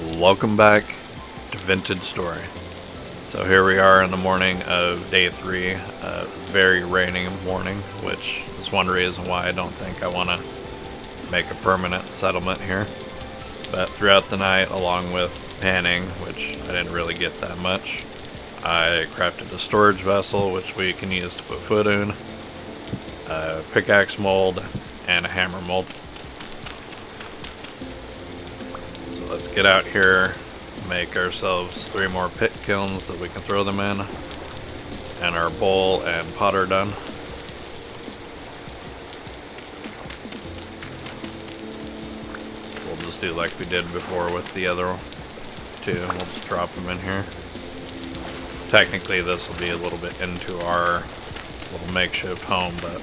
Welcome back to Vintage Story. So here we are in the morning of day 3, a very rainy morning, which is one reason why I don't think I want to make a permanent settlement here. But throughout the night, along with panning, which I didn't really get that much, I crafted a storage vessel, which we can use to put food in, a pickaxe mold, and a hammer mold. So let's get out here, make ourselves 3 more pit kilns that we can throw them in, and our bowl and pot are done. We'll just do like we did before with the other 2. We'll just drop them in here. Technically this will be a little bit into our little makeshift home, but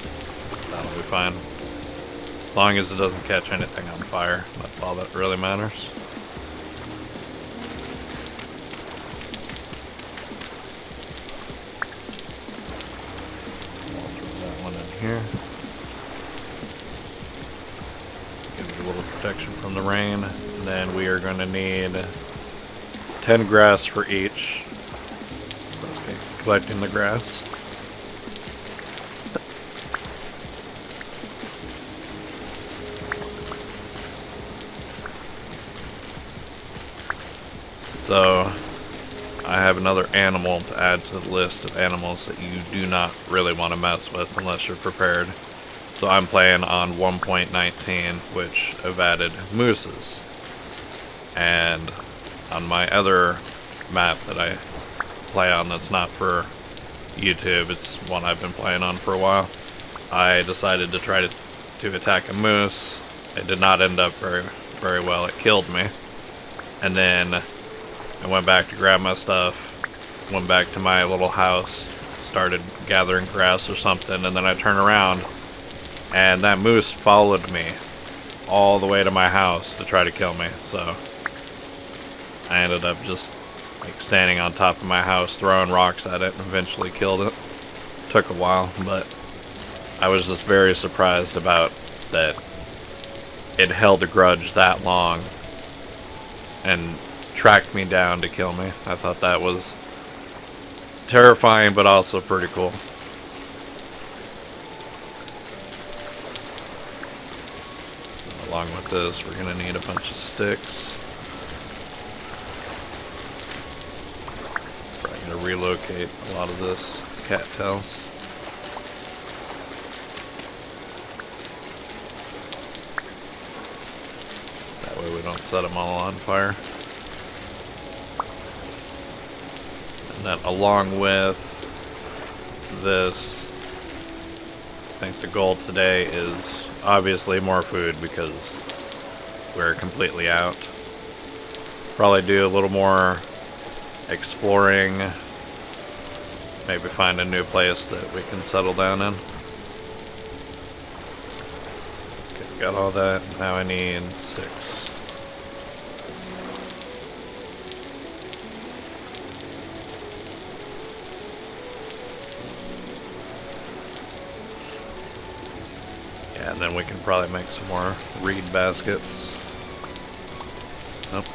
that'll be fine. As long as it doesn't catch anything on fire, that's all that really matters. I'll throw that one in here. Give it a little protection from the rain. And then we are going to need 10 grass for each. Let's get collecting the grass. So, I have another animal to add to the list of animals that you do not really want to mess with unless you're prepared. So I'm playing on 1.19, which I've added mooses. And on my other map that I play on that's not for YouTube, it's one I've been playing on for a while, I decided to try to attack a moose. It did not end up very well. It killed me. And then I went back to grab my stuff, went back to my little house, started gathering grass or something, and then I turned around and that moose followed me all the way to my house to try to kill me. So I ended up just like standing on top of my house throwing rocks at it and eventually killed it. Took a while, but I was just very surprised about that it held a grudge that long and tracked me down to kill me. I thought that was terrifying, but also pretty cool. Along with this, we're going to need a bunch of sticks. Probably going to relocate a lot of this cattails. That way we don't set them all on fire. And then along with this, I think the goal today is obviously more food because we're completely out. Probably do a little more exploring, maybe find a new place that we can settle down in. Okay, got all that. Now I need sticks. And then we can probably make some more reed baskets. Nope.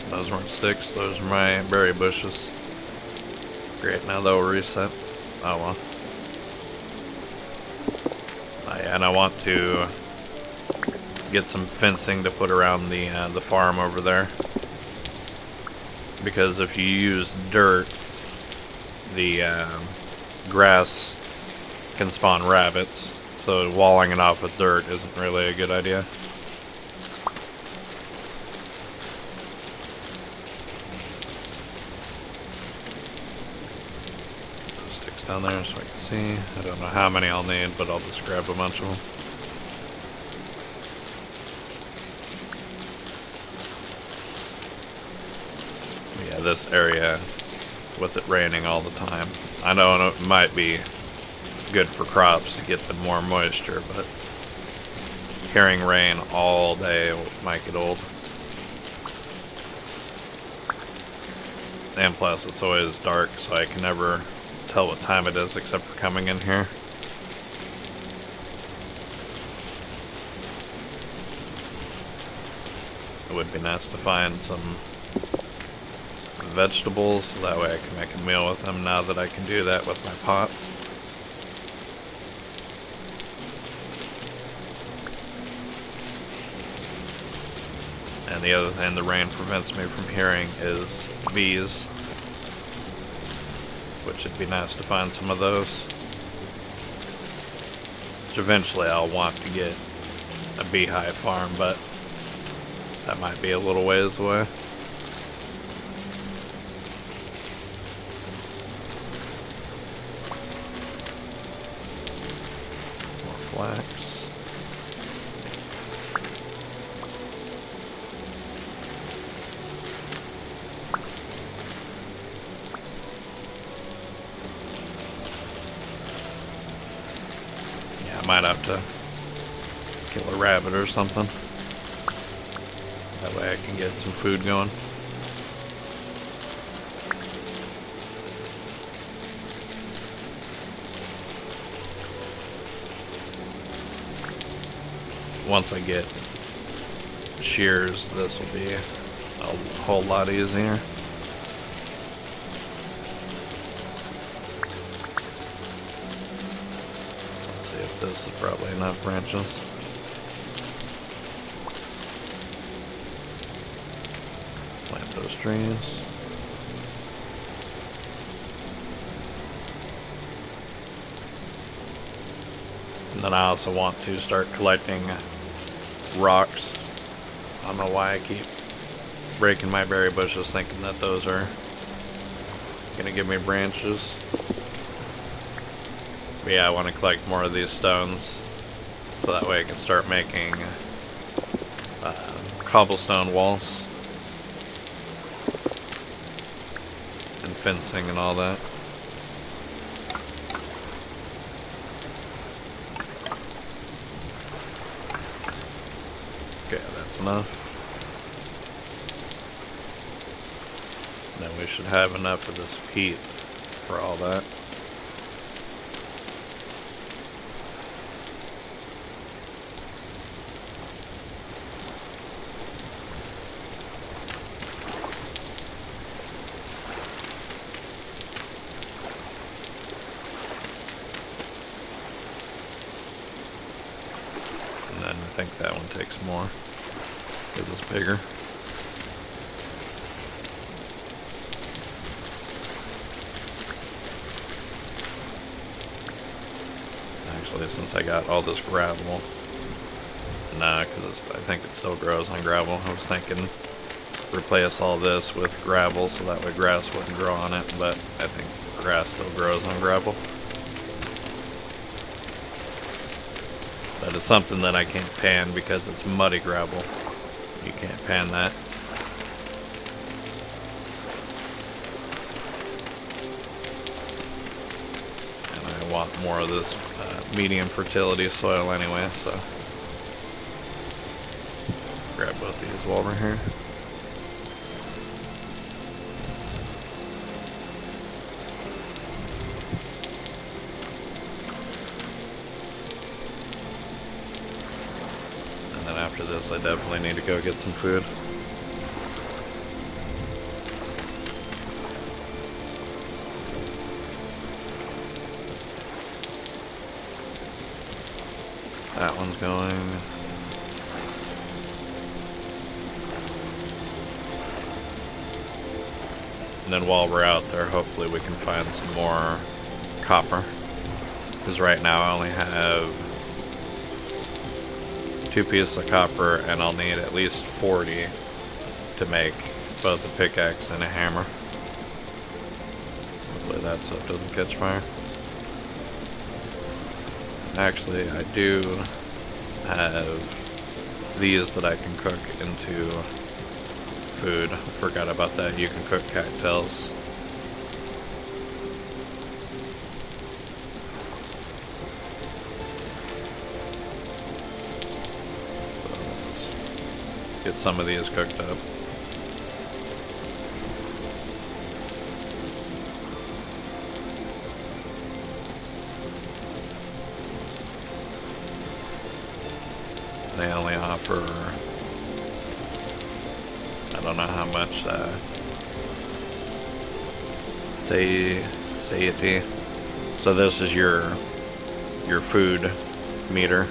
Those weren't sticks, those are my berry bushes. Great, now they'll reset. Oh well. Yeah, and I want to get some fencing to put around the farm over there. Because if you use dirt, the grass can spawn rabbits. So walling it off with dirt isn't really a good idea. Sticks down there so I can see. I don't know how many I'll need, but I'll just grab a bunch of them. Yeah, this area, with it raining all the time, I know it might be good for crops to get them more moisture, but hearing rain all day might get old. And plus it's always dark, so I can never tell what time it is except for coming in here. it would be nice to find some vegetables, so that way I can make a meal with them now that I can do that with my pot. And the other thing the rain prevents me from hearing is bees, which would be nice to find some of those. Which eventually I'll want to get a beehive farm, but that might be a little ways away. More flax. Yeah, I might have to kill a rabbit or something. That way I can get some food going. Once I get shears, this will be a whole lot easier. Let's see if this is probably enough branches. Plant those trees. And then I also want to start collecting rocks. I don't know why I keep breaking my berry bushes thinking that those are gonna give me branches. But yeah, I want to collect more of these stones so that way I can start making cobblestone walls and fencing and all that. Okay, that's enough. Then we should have enough of this peat for all that. And then I think that one takes more because it's bigger. Actually, since I got all this gravel, nah, because I think it still grows on gravel. I was thinking replace all this with gravel so that way grass wouldn't grow on it, but I think grass still grows on gravel. But it's something that I can't pan because it's muddy gravel. You can't pan that. And I want more of this medium fertility soil anyway, so grab both these while we're here. And then after this, I definitely need to go get some food. That one's going. And then while we're out there, hopefully we can find some more copper. Because right now I only have 2 pieces of copper, and I'll need at least 40 to make both a pickaxe and a hammer. Hopefully that stuff doesn't catch fire. Actually, I do have these that I can cook into food. Forgot about that. You can cook cattails. So let's get some of these cooked up. They only offer I don't know how much satiety. So this is your food meter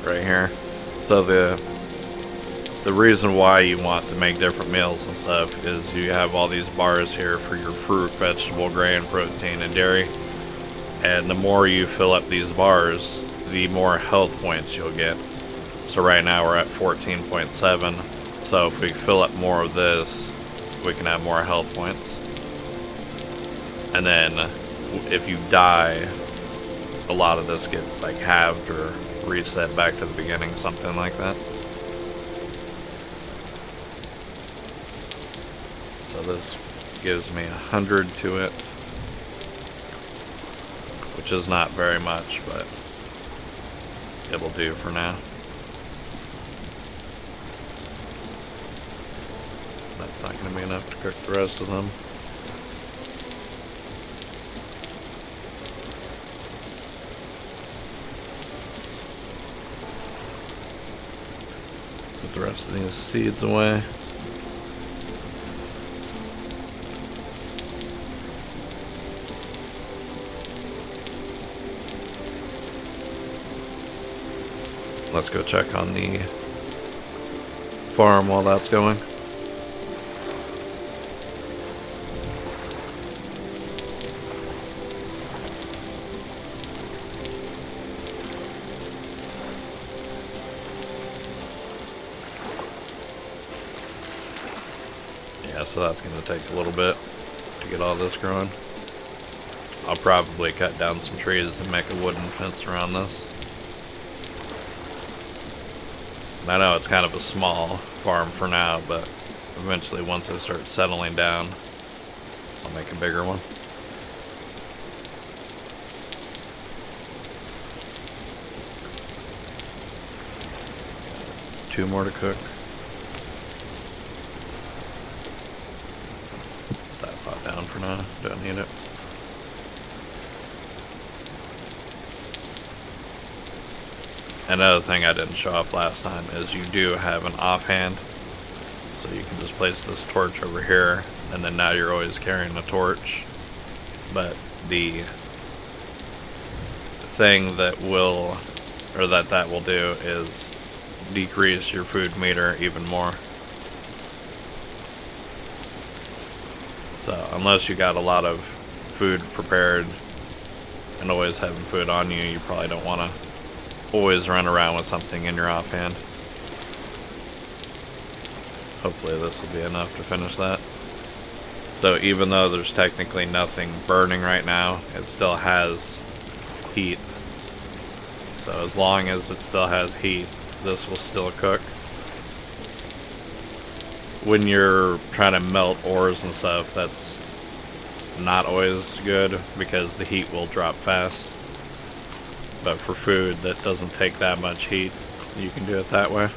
right here. So the reason why you want to make different meals and stuff is you have all these bars here for your fruit, vegetable, grain, protein, and dairy. And the more you fill up these bars, the more health points you'll get. So right now we're at 14.7. So if we fill up more of this, we can have more health points. And then if you die, a lot of this gets like halved or reset back to the beginning, something like that. So this gives me 100 to it, which is not very much, but it'll do for now. That's not going to be enough to cook the rest of them. Put the rest of these seeds away. Let's go check on the farm while that's going. Yeah, so that's going to take a little bit to get all this growing. I'll probably cut down some trees and make a wooden fence around this. I know it's kind of a small farm for now, but eventually once I start settling down, I'll make a bigger one. Two more to cook. Put that pot down for now, don't need it. Another thing I didn't show off last time is you do have an offhand, so you can just place this torch over here, and then now you're always carrying a torch. But the thing that will, or that will do, is decrease your food meter even more. So unless you got a lot of food prepared and always having food on you, you probably don't want to always run around with something in your offhand. Hopefully this will be enough to finish that. So even though there's technically nothing burning right now, it still has heat. So as long as it still has heat, this will still cook. When you're trying to melt ores and stuff, that's not always good because the heat will drop fast. But for food that doesn't take that much heat, you can do it that way.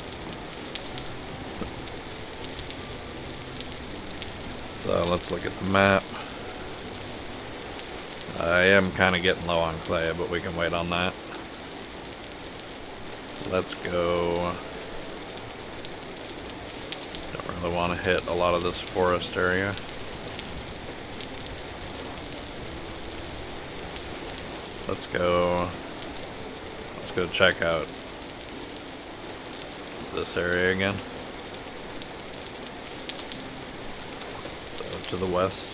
So let's look at the map. I am kind of getting low on clay, but we can wait on that. Let's go. Don't really want to hit a lot of this forest area. Let's go check out this area again. So to the west.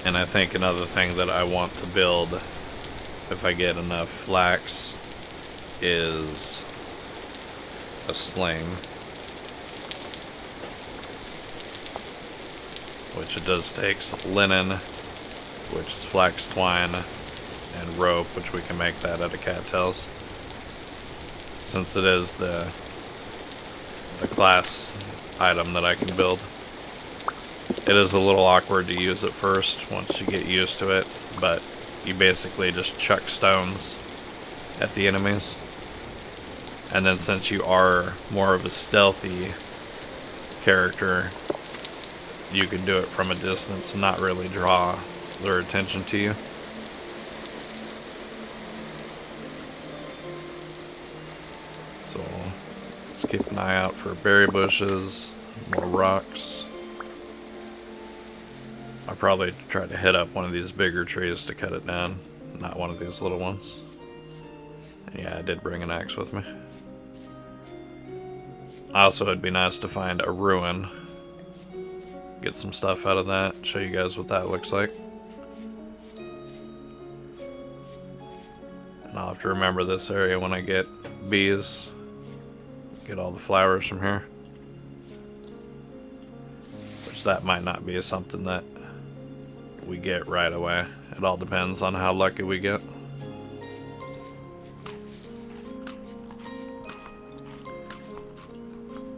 And I think another thing that I want to build, if I get enough flax, is a sling. Which it does take linen, which is flax twine, and rope, which we can make that out of cattails. Since it is the class item that I can build. It is a little awkward to use at first once you get used to it, but you basically just chuck stones at the enemies. And then since you are more of a stealthy character, you can do it from a distance and not really draw their attention to you. Let's keep an eye out for berry bushes, more rocks. I'll probably try to hit up one of these bigger trees to cut it down, not one of these little ones. And yeah, I did bring an axe with me. Also, it'd be nice to find a ruin. Get some stuff out of that, show you guys what that looks like. And I'll have to remember this area when I get bees. Get all the flowers from here. Which that might not be something that we get right away. It all depends on how lucky we get.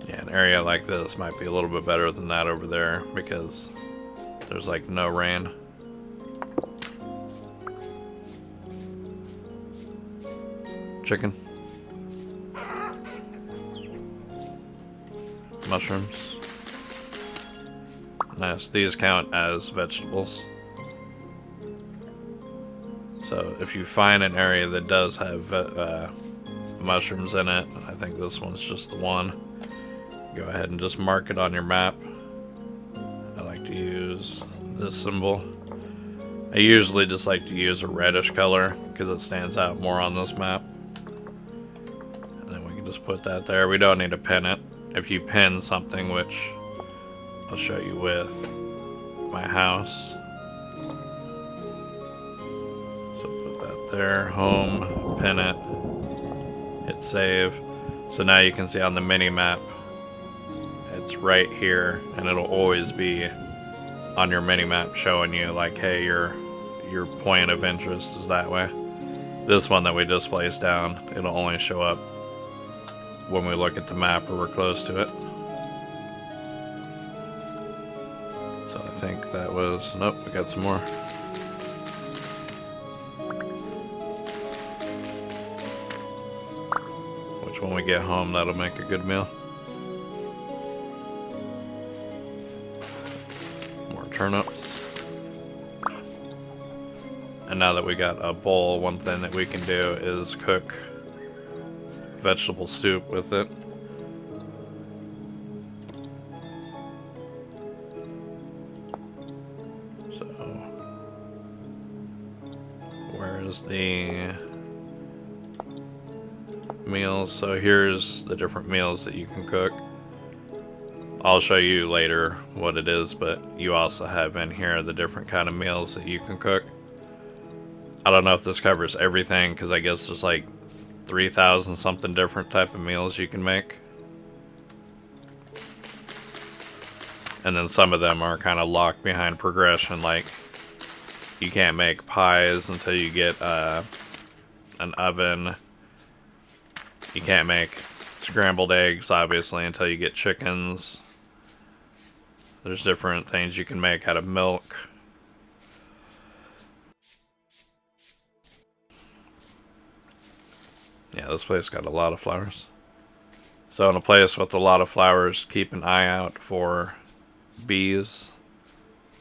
Yeah, an area like this might be a little bit better than that over there because there's like no rain. Chicken. Mushrooms. Nice. These count as vegetables. So if you find an area that does have mushrooms in it, I think this one's just the one, go ahead and just mark it on your map. I like to use this symbol. I usually just like to use a reddish color because it stands out more on this map. And then we can just put that there. We don't need to pin it. If you pin something, which I'll show you with my house. So put that there, home, pin it, hit save. So now you can see on the mini map, it's right here, and it'll always be on your mini map showing you like, hey, your point of interest is that way. This one that we just placed down, it'll only show up when we look at the map or we're close to it. So I think that was, nope, we got some more. Which when we get home, that'll make a good meal. More turnips. And now that we got a bowl, one thing that we can do is cook vegetable soup with it. So, where is the meals? So here's the different meals that you can cook. I'll show you later what it is, but you also have in here the different kind of meals that you can cook. I don't know if this covers everything, because I guess there's like 3,000 something different type of meals you can make. And then some of them are kind of locked behind progression, like you can't make pies until you get an oven. You can't make scrambled eggs, obviously, until you get chickens. There's different things you can make out of milk. Yeah, this place got a lot of flowers. So in a place with a lot of flowers, keep an eye out for bees.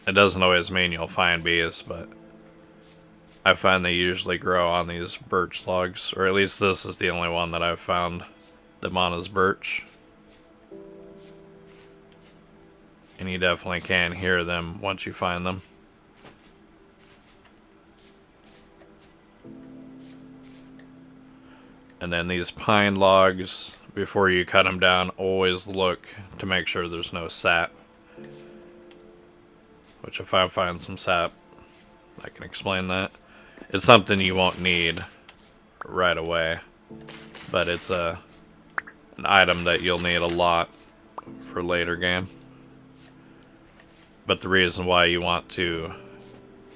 It doesn't always mean you'll find bees, but I find they usually grow on these birch logs, or at least this is the only one that I've found them on is birch. And you definitely can hear them once you find them. And then these pine logs, before you cut them down, always look to make sure there's no sap. Which if I find some sap, I can explain that. It's something you won't need right away, but it's an item that you'll need a lot for later game. But the reason why you want to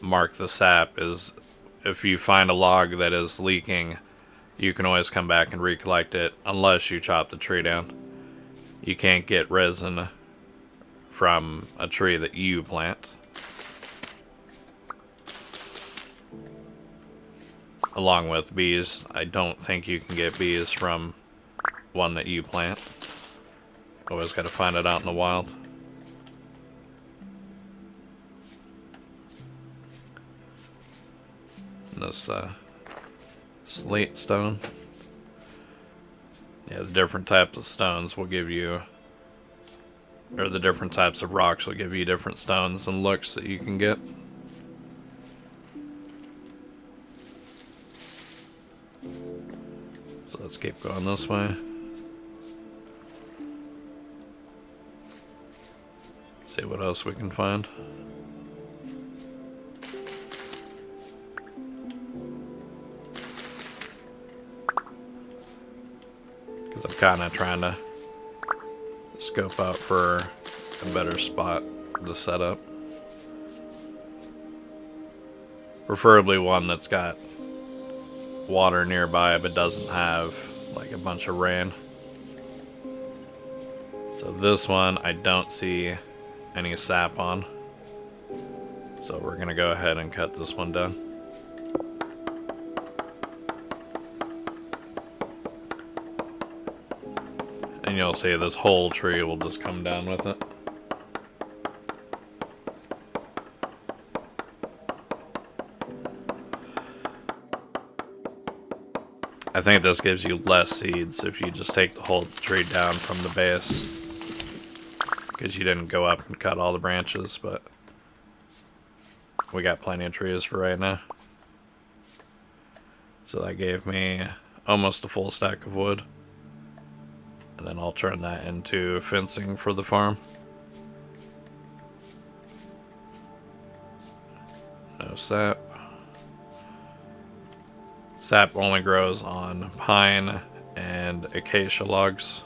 mark the sap is if you find a log that is leaking, you can always come back and recollect it unless you chop the tree down. You can't get resin from a tree that you plant. Along with bees, I don't think you can get bees from one that you plant. Always got to find it out in the wild. And this slate stone. Yeah, the different types of stones will give you, or the different types of rocks will give you different stones and looks that you can get. So let's keep going this way. See what else we can find. Because I'm kind of trying to scope out for a better spot to set up. Preferably one that's got water nearby but doesn't have like a bunch of rain. So this one I don't see any sap on. So we're gonna go ahead and cut this one down. And you'll see this whole tree will just come down with it. I think this gives you less seeds if you just take the whole tree down from the base. Because you didn't go up and cut all the branches, but we got plenty of trees for right now. So that gave me almost a full stack of wood. And then I'll turn that into fencing for the farm. No sap. Sap only grows on pine and acacia logs,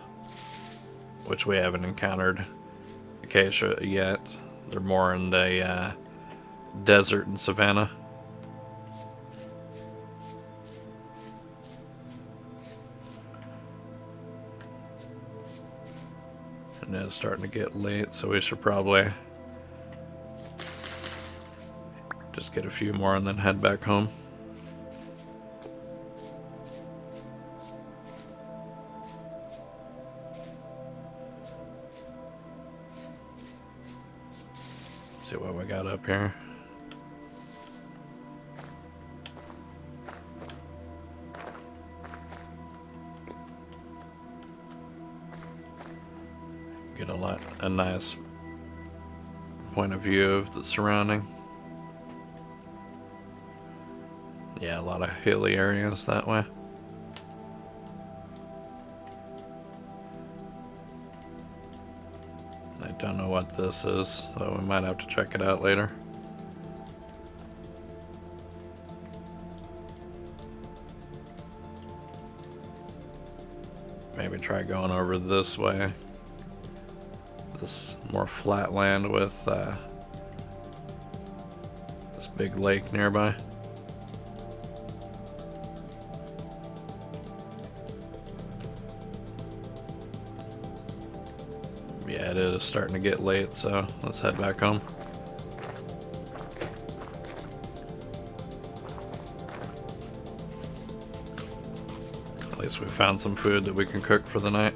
which we haven't encountered acacia yet. They're more in the desert and savanna. And it's starting to get late, so we should probably just get a few more and then head back home. See what we got up here. Get a nice point of view of the surrounding. Yeah, a lot of hilly areas that way. I don't know what this is, so we might have to check it out later. Maybe try going over this way. This more flat land with this big lake nearby. Yeah, it is starting to get late, so let's head back home. At least we found some food that we can cook for the night.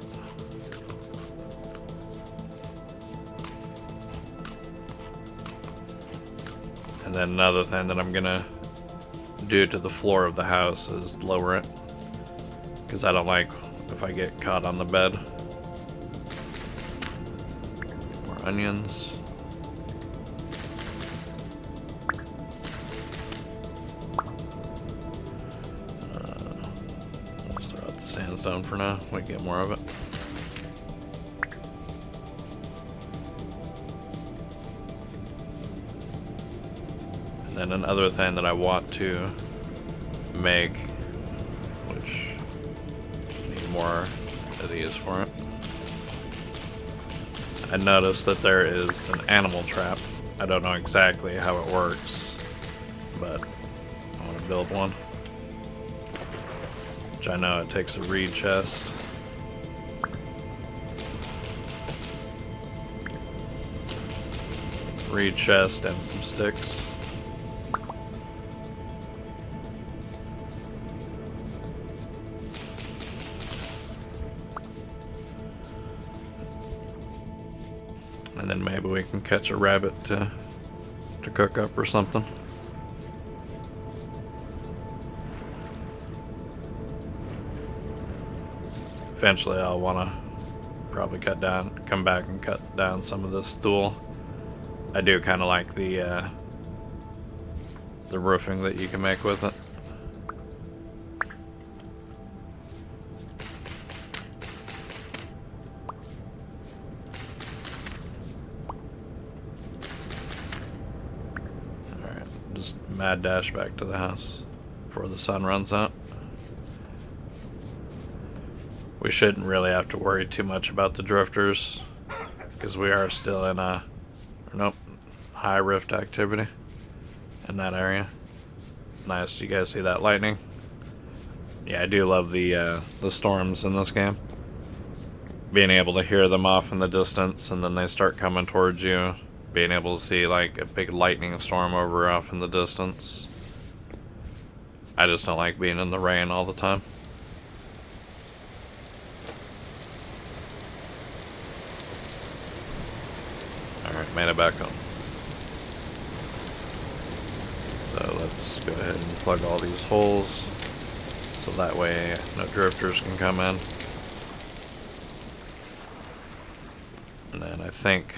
And then another thing that I'm gonna do to the floor of the house is lower it, because I don't like if I get caught on the bed. More onions. Let's throw out the sandstone for now. We get more of it. And then another thing that I want to make, which I need more of these for it. I noticed that there is an animal trap. I don't know exactly how it works, but I want to build one. Which I know it takes a reed chest. Reed chest and some sticks. And then maybe we can catch a rabbit to cook up or something. Eventually I'll want to probably come back and cut down some of this stool. I do kind of like the roofing that you can make with it. Alright, just mad dash back to the house before the sun runs out. We shouldn't really have to worry too much about the drifters, because we are still in a high rift activity in that area. Nice, you guys see that lightning? Yeah, I do love the storms in this game. Being able to hear them off in the distance, and then they start coming towards you. Being able to see like a big lightning storm over off in the distance. I just don't like being in the rain all the time. Alright, made it back home. So let's go ahead and plug all these holes, so that way no drifters can come in. And then I think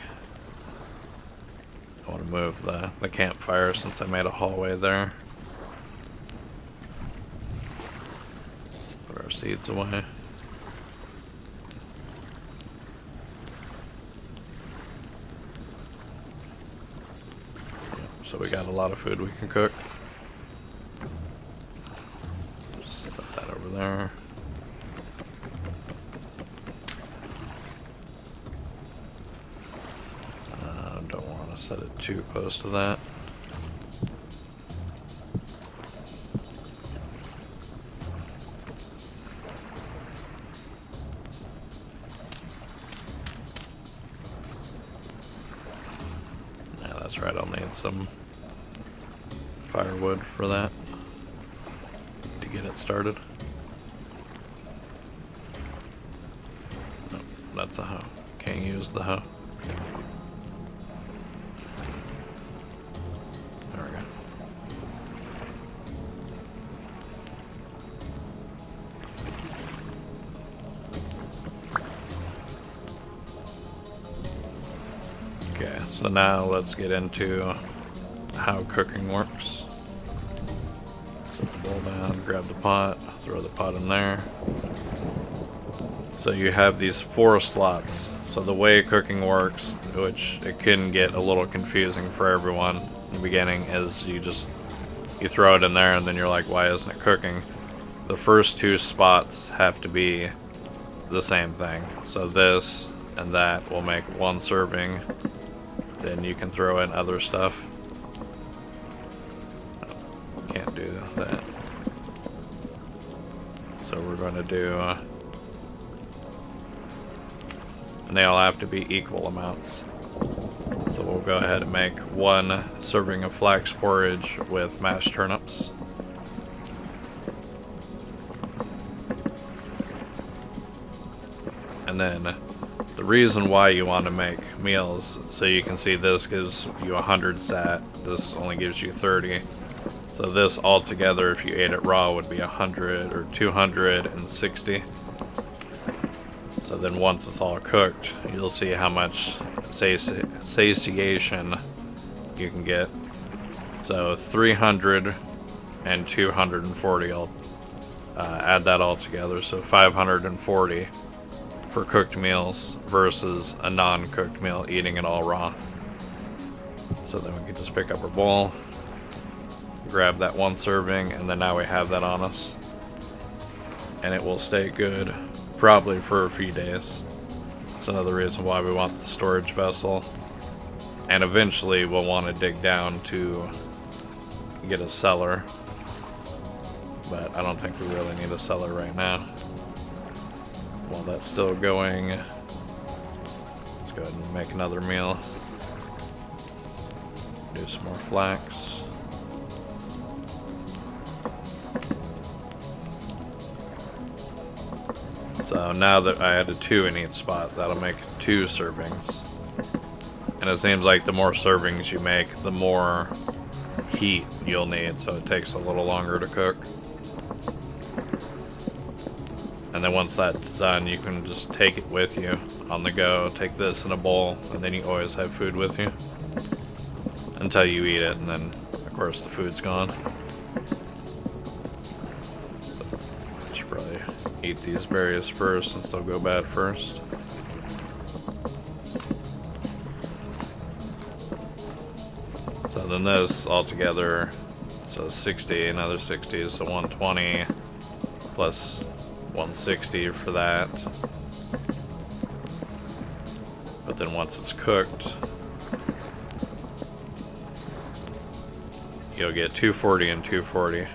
I want to move the campfire since I made a hallway there. Put our seeds away. So we got a lot of food we can cook. Just set that over there. Don't want to set it too close to that. Yeah, that's right, I'll need some firewood for that to get it started. Nope, that's a hoe. Can't use the hoe. There we go. Okay, so now let's get into how cooking works. Set the bowl down, grab the pot, throw the pot in there. So you have these 4 slots. So the way cooking works, which it can get a little confusing for everyone in the beginning, is you throw it in there and then you're like, why isn't it cooking? The first 2 spots have to be the same thing. So this and that will make 1 serving. Then you can throw in other stuff. Can't do that. So we're going to do, and they all have to be equal amounts. So we'll go ahead and make 1 serving of flax porridge with mashed turnips. And then the reason why you want to make meals, so you can see this gives you 100 sat, this only gives you 30. So this altogether, if you ate it raw, would be 100 or 260. So then once it's all cooked, you'll see how much satiation you can get. So 300 and 240, I'll add that all together. So 540 for cooked meals versus a non-cooked meal, eating it all raw. So then we can just pick up our bowl, grab that 1 serving, and then now we have that on us. And it will stay good probably for a few days. That's another reason why we want the storage vessel. And eventually we'll want to dig down to get a cellar. But I don't think we really need a cellar right now. While that's still going, let's go ahead and make another meal. Do some more flax. So now that I added 2 in each spot, that'll make 2 servings. And it seems like the more servings you make, the more heat you'll need, so it takes a little longer to cook. And then once that's done, you can just take it with you on the go. Take this in a bowl, and then you always have food with you until you eat it, and then of course the food's gone. I should probably eat these berries first since they'll go bad first. So then this altogether, so 60, another 60, so 120 plus 160 for that. But then once it's cooked, you'll get 240 and 240.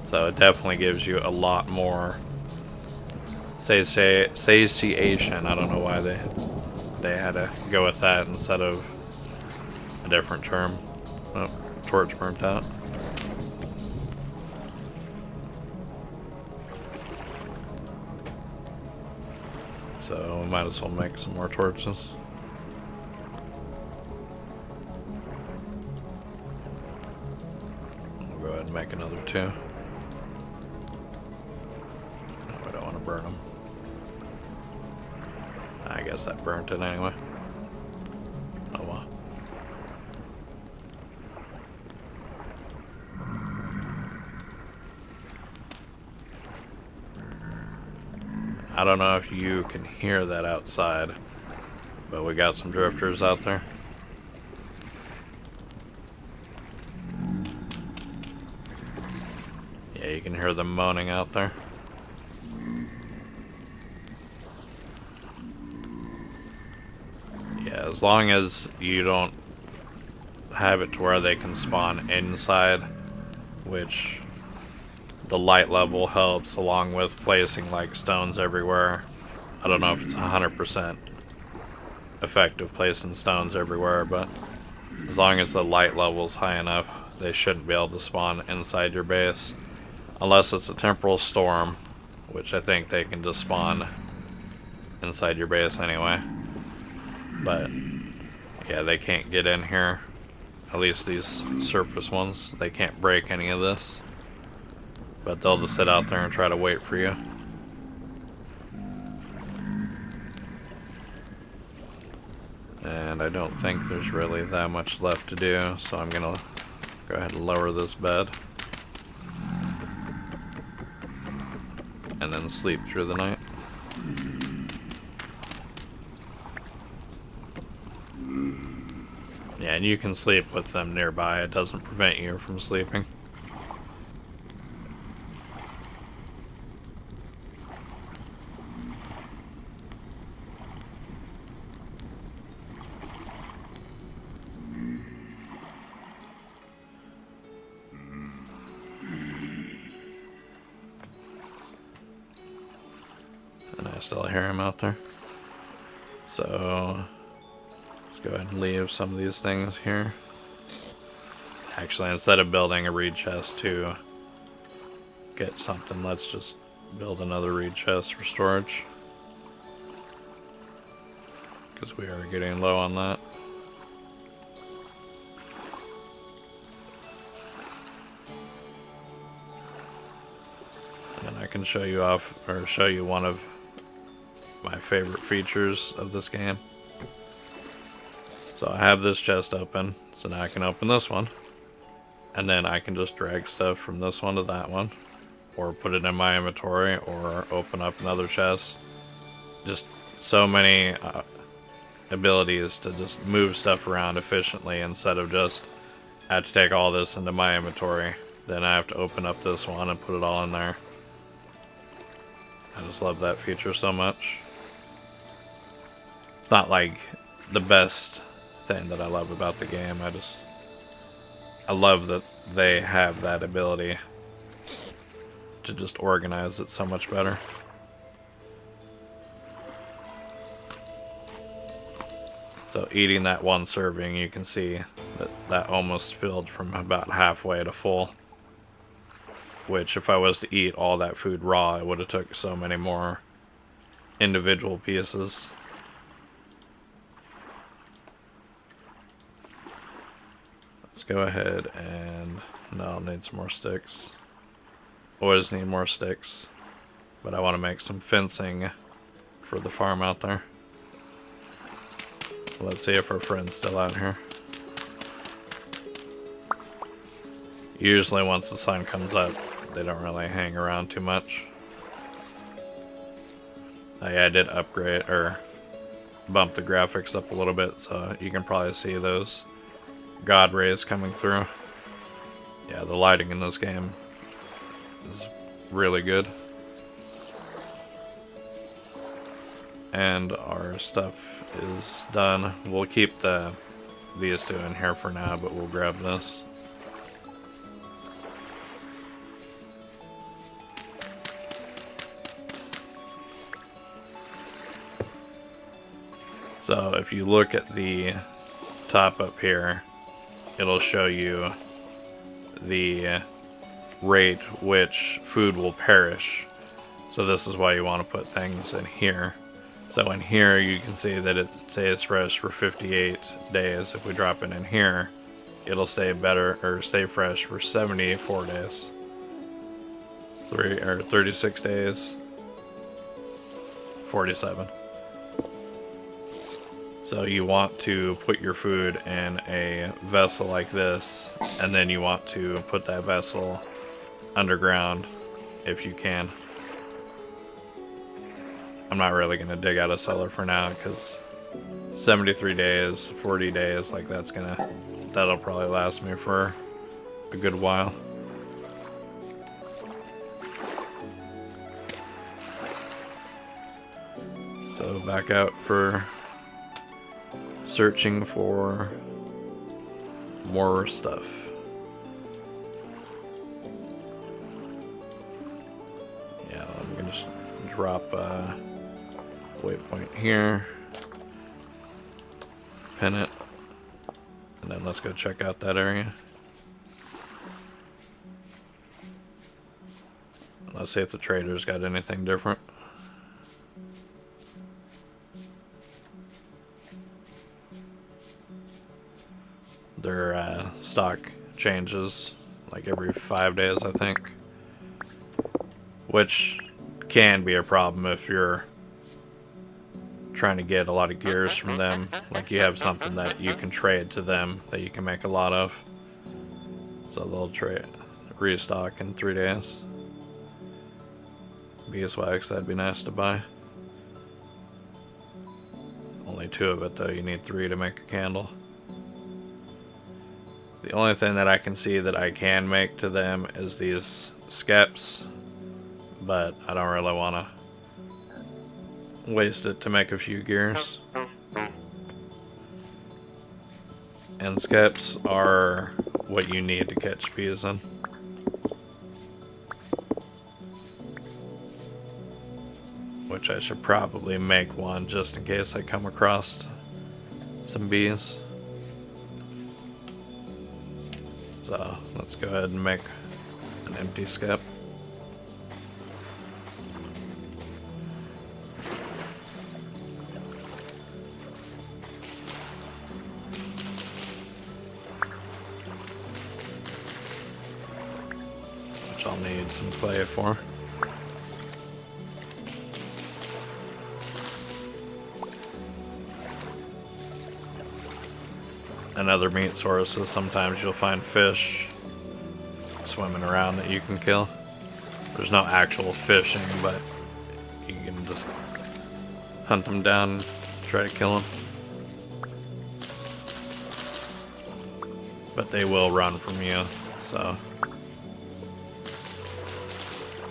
So it definitely gives you a lot more satiation. I don't know why they had to go with that instead of a different term. Oh, torch burnt out. So we might as well make some more torches. We'll go ahead and make another 2. No, we don't want to burn them. I guess that burnt it anyway. Oh well. I don't know if you can hear that outside, but we got some drifters out there. Yeah, you can hear them moaning out there. Yeah, as long as you don't have it to where they can spawn inside, which the light level helps, along with placing like stones everywhere. I don't know if it's 100% effective placing stones everywhere, but as long as the light level is high enough, they shouldn't be able to spawn inside your base. Unless it's a temporal storm, which I think they can just spawn inside your base anyway. But yeah, they can't get in here. At least these surface ones. They can't break any of this. But they'll just sit out there and try to wait for you. And I don't think there's really that much left to do, so I'm gonna go ahead and lower this bed. And then sleep through the night. Yeah, and you can sleep with them nearby. It doesn't prevent you from sleeping. And I still hear him out there. So let's go ahead and leave some of these things here. Actually, instead of building a reed chest to get something, let's just build another reed chest for storage, because we are getting low on that. And I can show you off, or show you one of my favorite features of this game. So I have this chest open, so now I can open this one, and then I can just drag stuff from this one to that one, or put it in my inventory, or open up another chest. Just so many abilities to just move stuff around efficiently, instead of just I have to take all this into my inventory, then I have to open up this one and put it all in there. I just love that feature so much. It's not like the best thing that I love about the game. I love that they have that ability to just organize it so much better. So eating that one serving, you can see that almost filled from about halfway to full. Which, if I was to eat all that food raw, it would have took so many more individual pieces. Let's go ahead and... no, I'll need some more sticks. Always need more sticks. but I want to make some fencing for the farm out there. Let's see if our friend's still out here. Usually once the sun comes up, they don't really hang around too much. Yeah, I did upgrade, or bump the graphics up a little bit, so you can probably see those God rays coming through. Yeah, the lighting in this game is really good. And our stuff is done. We'll keep these two in here for now, but we'll grab this. So if you look at the top up here, it'll show you the rate which food will perish. So this is why you want to put things in here. So in here you can see that it stays fresh for 58 days. If we drop it in here, it'll stay better, or stay fresh for 74 days. 36 days. 47. So you want to put your food in a vessel like this, and then you want to put that vessel underground if you can. I'm not really going to dig out a cellar for now because 73 days, 40 days, like that'll probably last me for a good while. So back out for searching for more stuff. Yeah, I'm gonna just drop a waypoint here, pin it, and then let's go check out that area. Let's see if the trader's got anything different. Their stock changes like every 5 days, I think, which can be a problem if you're trying to get a lot of gears from them. Like you have something that you can trade to them that you can make a lot of, so they'll restock in 3 days. Beeswax, that'd be nice to buy. Only 2 of it though, you need 3 to make a candle. The only thing that I can see that I can make to them is these skeps, but I don't really want to waste it to make a few gears. And skeps are what you need to catch bees in. Which I should probably make one just in case I come across some bees. So let's go ahead and make an empty skep. Which I'll need some clay for. Another meat source is sometimes you'll find fish swimming around that you can kill. There's no actual fishing, but you can just hunt them down and try to kill them. But they will run from you, so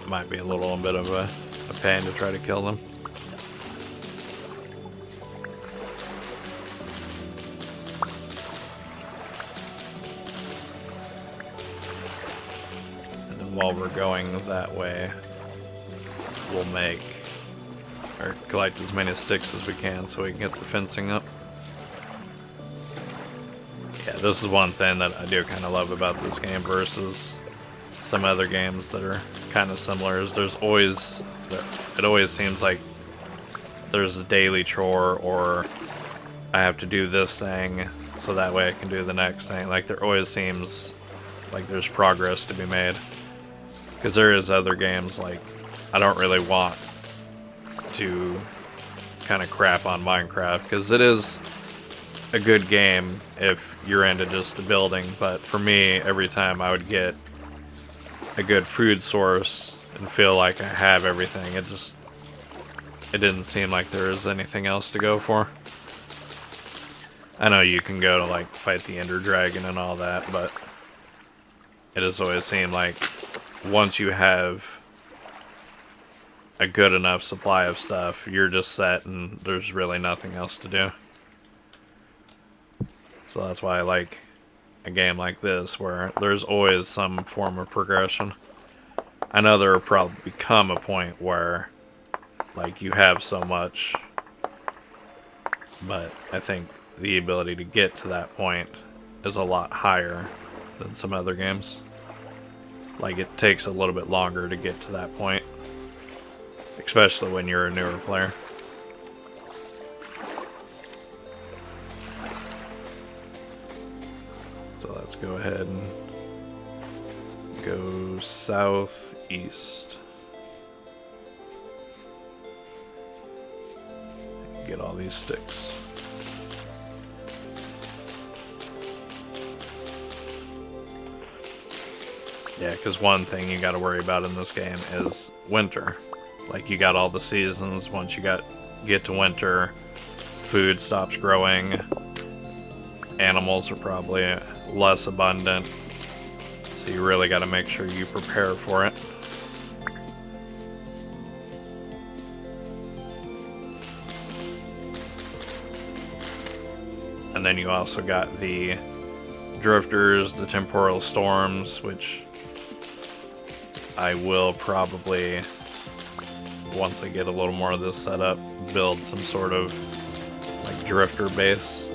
it might be a little bit of a pain to try to kill them. While we're going that way, we'll make or collect as many sticks as we can so we can get the fencing up. Yeah, this is one thing that I do kind of love about this game versus some other games that are kind of similar, is it always seems like there's a daily chore, or I have to do this thing so that way I can do the next thing. Like there always seems like there's progress to be made. Because there is other games like I don't really want to kind of crap on Minecraft, because it is a good game if you're into just the building, but for me, every time I would get a good food source and feel like I have everything, it didn't seem like there was anything else to go for. I know you can go to like fight the Ender Dragon and all that, but it has always seemed like once you have a good enough supply of stuff, you're just set and there's really nothing else to do. So that's why I like a game like this, where there's always some form of progression. I know there will probably become a point where like you have so much, but I think the ability to get to that point is a lot higher than some other games. Like, it takes a little bit longer to get to that point, especially when you're a newer player. So let's go ahead and go southeast. Get all these sticks. Yeah, because one thing you got to worry about in this game is winter. Like, you got all the seasons. Once you get to winter, food stops growing. Animals are probably less abundant. So you really got to make sure you prepare for it. And then you also got the drifters, the temporal storms, which I will probably, once I get a little more of this set up, build some sort of like drifter base.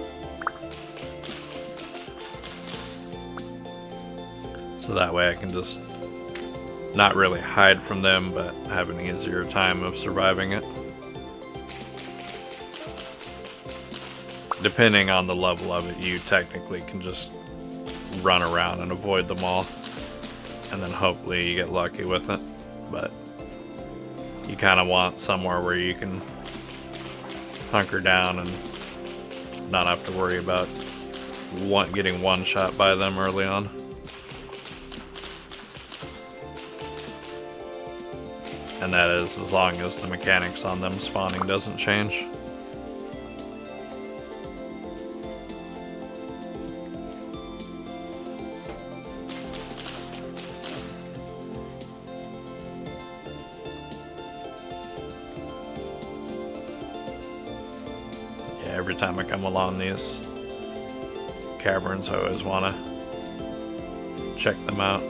So that way I can just not really hide from them, but have an easier time of surviving it. Depending on the level of it, you technically can just run around and avoid them all. And then hopefully you get lucky with it. But you kind of want somewhere where you can hunker down and not have to worry about getting one shot by them early on. And that is as long as the mechanics on them spawning doesn't change. Every time I come along these caverns, I always want to check them out.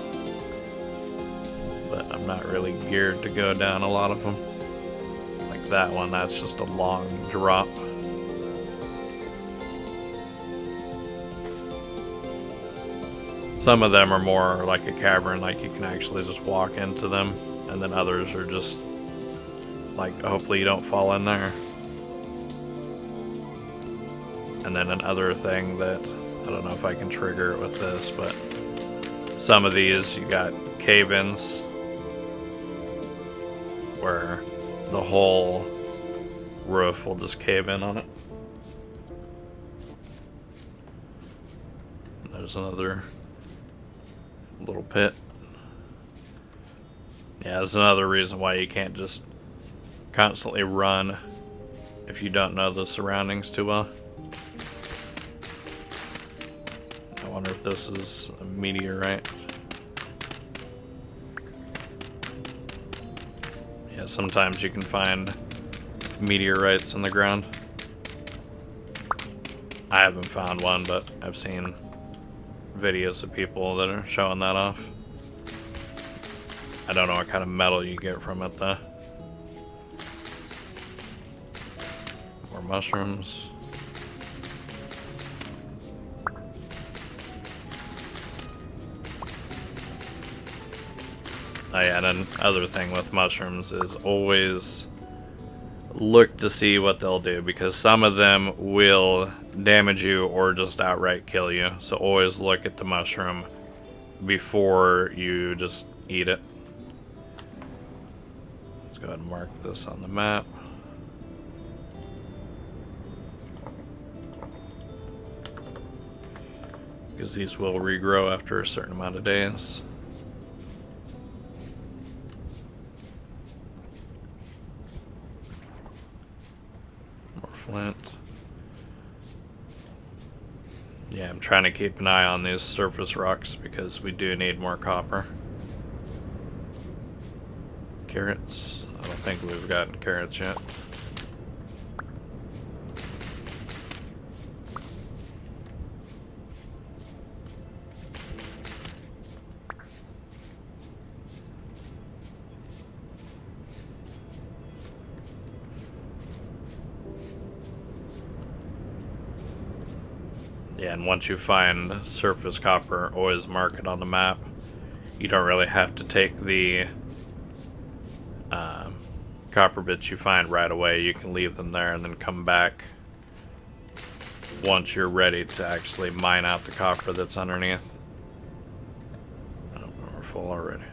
But I'm not really geared to go down a lot of them. Like that one, that's just a long drop. Some of them are more like a cavern, like you can actually just walk into them. And then others are just like, hopefully you don't fall in there. And then another thing that, I don't know if I can trigger it with this, but some of these you got cave-ins where the whole roof will just cave in on it. And there's another little pit. Yeah, that's another reason why you can't just constantly run if you don't know the surroundings too well. I wonder if this is a meteorite. Yeah, sometimes you can find meteorites in the ground. I haven't found one, but I've seen videos of people that are showing that off. I don't know what kind of metal you get from it though. More mushrooms. Oh yeah, and another thing with mushrooms is always look to see what they'll do, because some of them will damage you or just outright kill you. So always look at the mushroom before you just eat it. go ahead and mark this on the map. Because these will regrow after a certain amount of days. More flint. Yeah, I'm trying to keep an eye on these surface rocks because we do need more copper. Carrots. I don't think we've gotten carrots yet. Yeah, and once you find surface copper, always mark it on the map. You don't really have to take the copper bits you find right away. You can leave them there and then come back once you're ready to actually mine out the copper that's underneath. Oh, we're full already.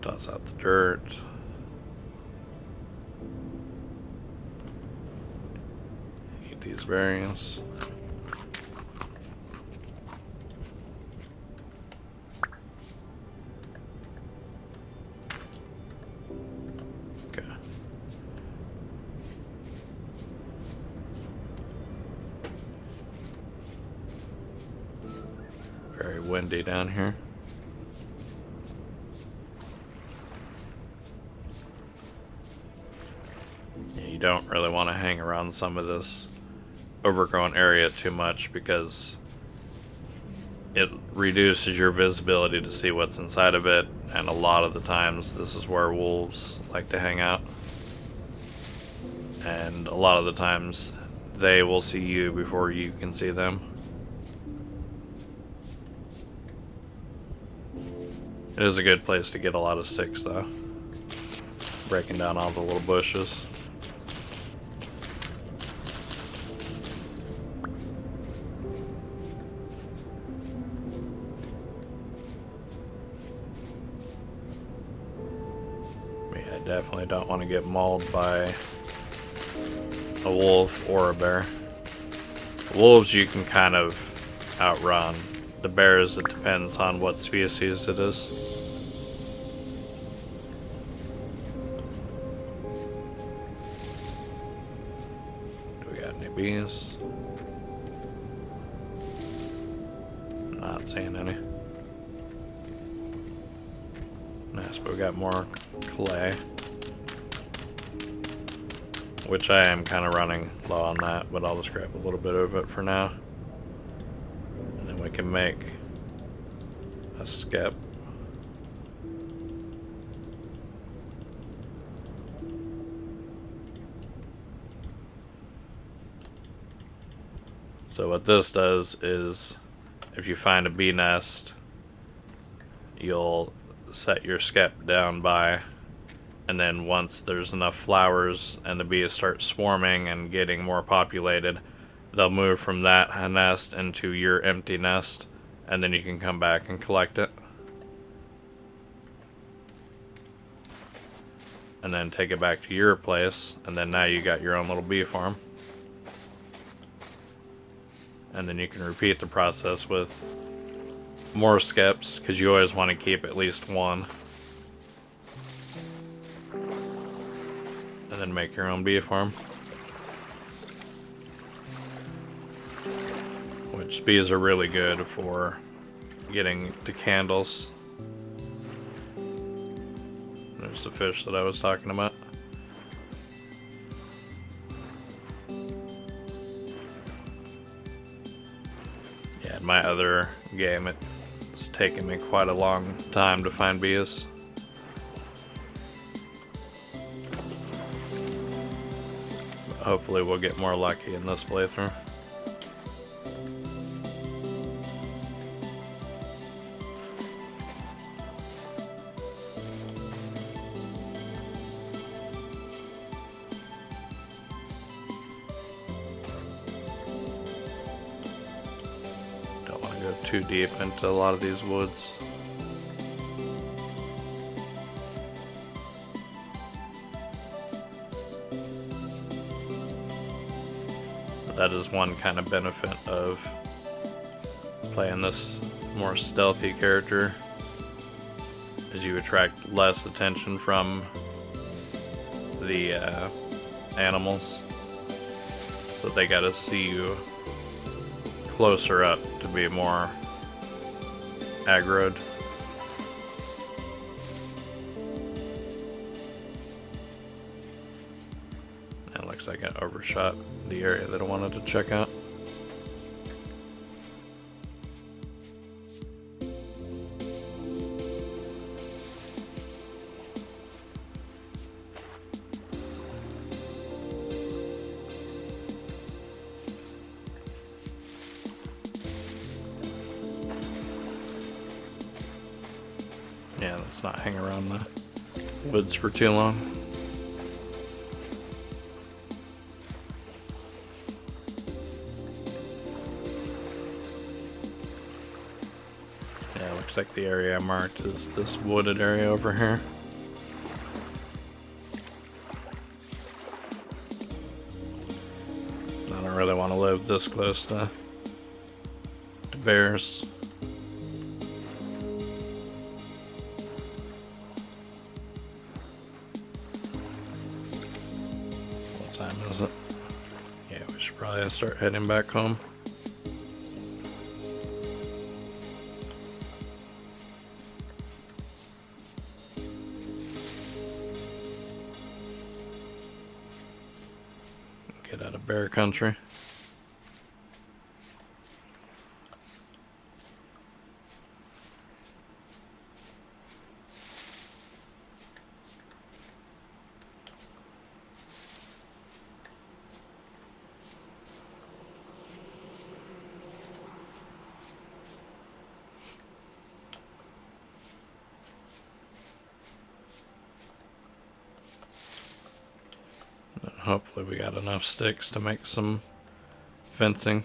Toss out the dirt. Eat these berries. Okay. Very windy down here. You don't really want to hang around some of this overgrown area too much because it reduces your visibility to see what's inside of it, and a lot of the times this is where wolves like to hang out, and a lot of the times they will see you before you can see them. It is a good place to get a lot of sticks though, breaking down all the little bushes. Definitely don't want to get mauled by a wolf or a bear. Wolves you can kind of outrun. The bears, it depends on what species it is. Do we got any bees? Not seeing any. Nice, but we got more clay. Which I am kind of running low on that, but I'll just grab a little bit of it for now. And then we can make a skep. So what this does is, if you find a bee nest, you'll set your skep down by, and then once there's enough flowers and the bees start swarming and getting more populated, they'll move from that nest into your empty nest, and then you can come back and collect it. And then take it back to your place, and then now you got your own little bee farm. And then you can repeat the process with more skeps, because you always want to keep at least one. And then make your own bee farm. Which bees are really good for getting to candles. There's the fish that I was talking about. Yeah, in my other game it's taken me quite a long time to find bees. Hopefully we'll get more lucky in this playthrough. Don't want to go too deep into a lot of these woods. That is one kind of benefit of playing this more stealthy character, is you attract less attention from the animals, so they gotta see you closer up to be more aggroed. It looks like I overshot the area that I wanted to check out. Yeah, let's not hang around the woods for too long. Yeah, looks like the area I marked is this wooded area over here. I don't really want to live this close to bears. What time is it? Yeah, we should probably start heading back home. Get out of bear country. Hopefully we got enough sticks to make some fencing.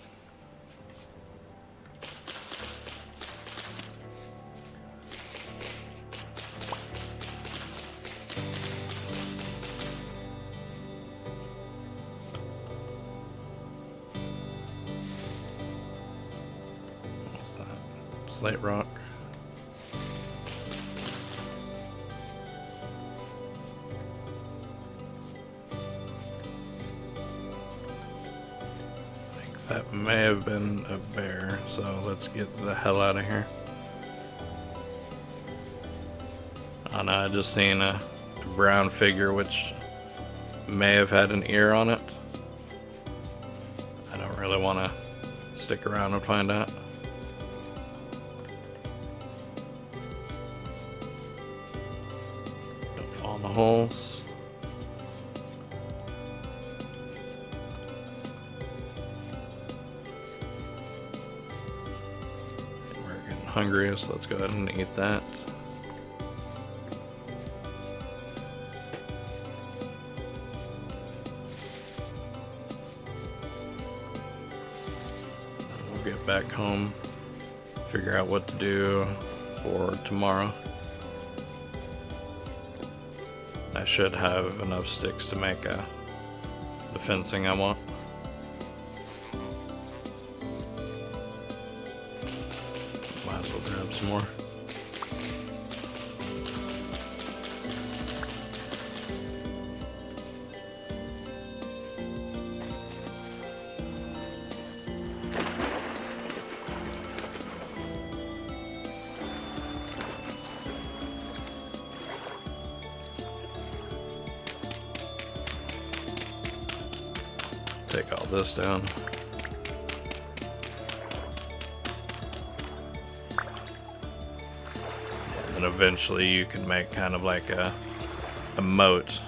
What's that? Slate rock. That may have been a bear, so let's get the hell out of here. Oh no, I just seen a brown figure which may have had an ear on it. I don't really want to stick around and find out. Don't fall in the holes. Hungry, so let's go ahead and eat that. We'll get back home, figure out what to do for tomorrow. I should have enough sticks to make the fencing I want. Might as well grab some more. Take all this down. And eventually you can make kind of like a moat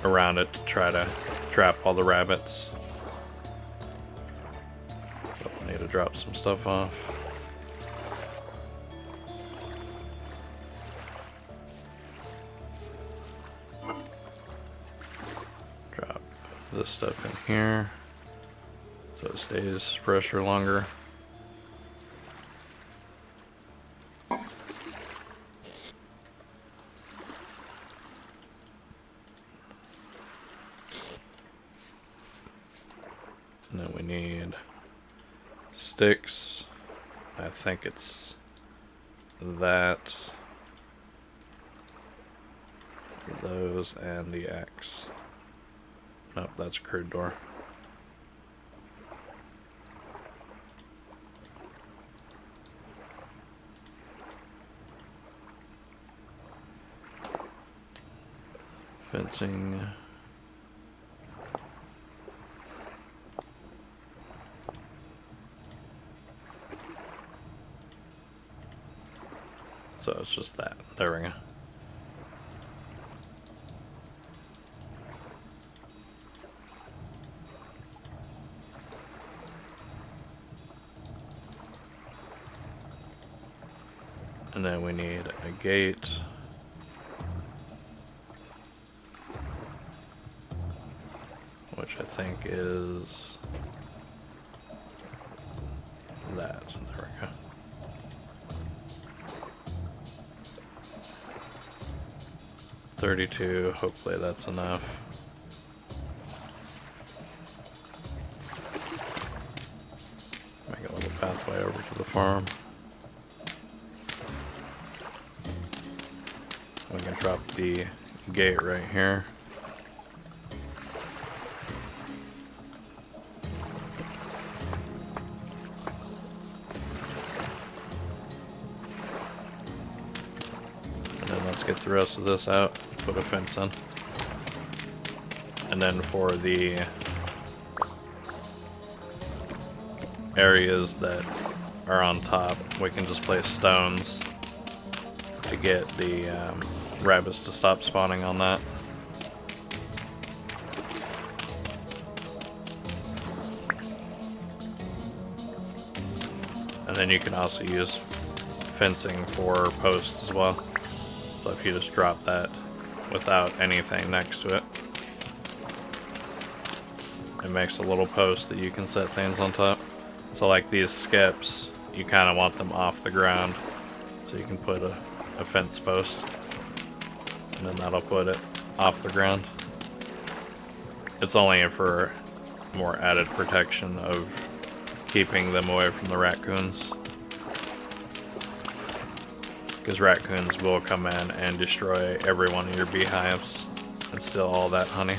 around it to try to trap all the rabbits. But we need to drop some stuff off. Drop this stuff in here so it stays fresher longer. And then we need sticks. I think it's that, those, and the axe. Nope, that's a crude door. Fencing. So it's just that. There we go. And then we need a gate. Which I think is that. There we go. $32. Hopefully that's enough. Make a little pathway over to the farm. We can drop the gate right here. And then let's get the rest of this out, put a fence in. And then for the areas that are on top, we can just place stones to get the rabbits to stop spawning on that. And then you can also use fencing for posts as well. So if you just drop that without anything next to it, it makes a little post that you can set things on top. So like these skips, you kind of want them off the ground, so you can put a fence post, and then that'll put it off the ground. It's only for more added protection of keeping them away from the raccoons, because raccoons will come in and destroy every one of your beehives and steal all that honey.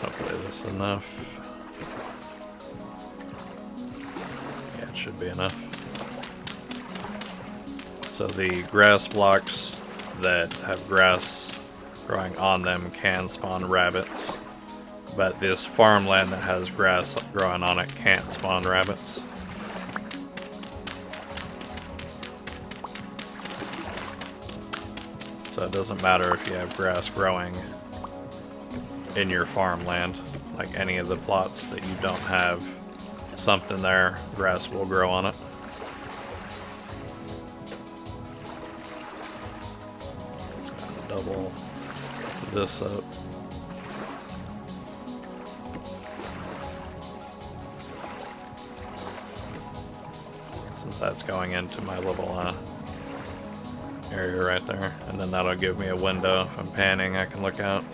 Hopefully this is enough. Yeah, it should be enough. So the grass blocks that have grass growing on them can spawn rabbits, but this farmland that has grass growing on it can't spawn rabbits. So it doesn't matter if you have grass growing in your farmland, like any of the plots that you don't have something there, grass will grow on it. Double this up. Since that's going into my little area right there. And then that'll give me a window. If I'm panning, I can look out.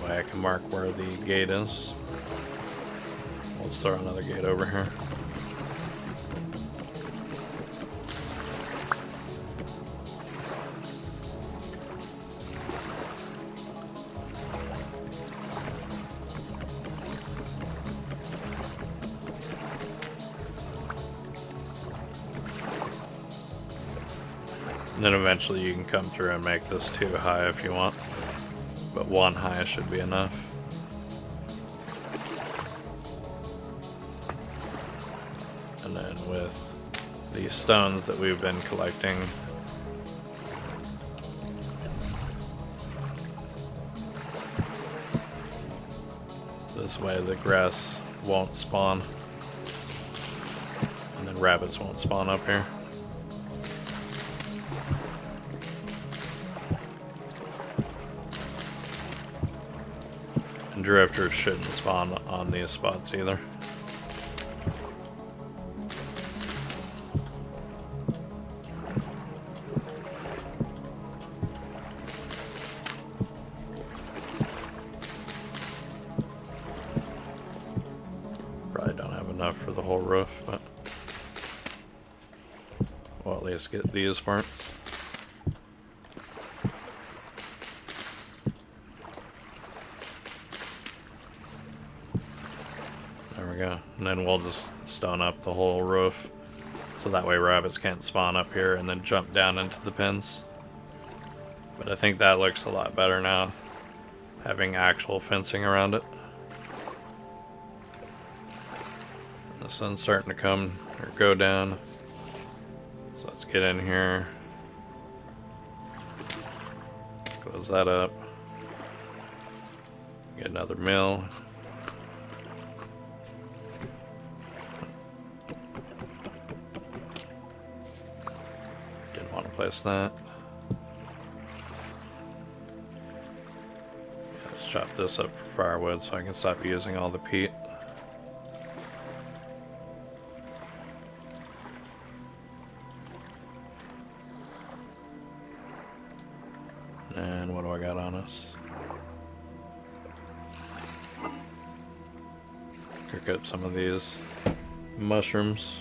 I can mark where the gate is. We'll throw another gate over here. And then eventually you can come through and make this 2 high if you want. But 1 high should be enough. And then with the stones that we've been collecting, This way the grass won't spawn. And then rabbits won't spawn up here. And drifters shouldn't spawn on these spots either. Probably don't have enough for the whole roof, but we'll at least get these parts. There we go. And then we'll just stone up the whole roof, so that way rabbits can't spawn up here and then jump down into the pens. But I think that looks a lot better now, having actual fencing around it. The sun's starting to come or go down, so let's get in here, close that up, get another mill. Didn't want to place that. Yeah, let's chop this up for firewood so I can stop using all the peat. And what do I got on us? Cook up some of these mushrooms.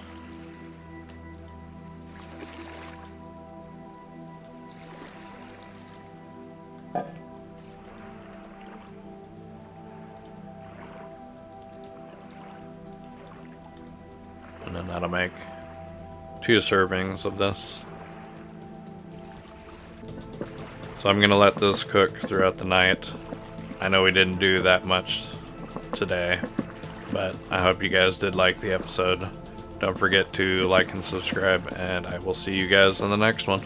And then that'll make 2 servings of this. So I'm gonna let this cook throughout the night. I know we didn't do that much today, but I hope you guys did like the episode. Don't forget to like and subscribe, and I will see you guys in the next one.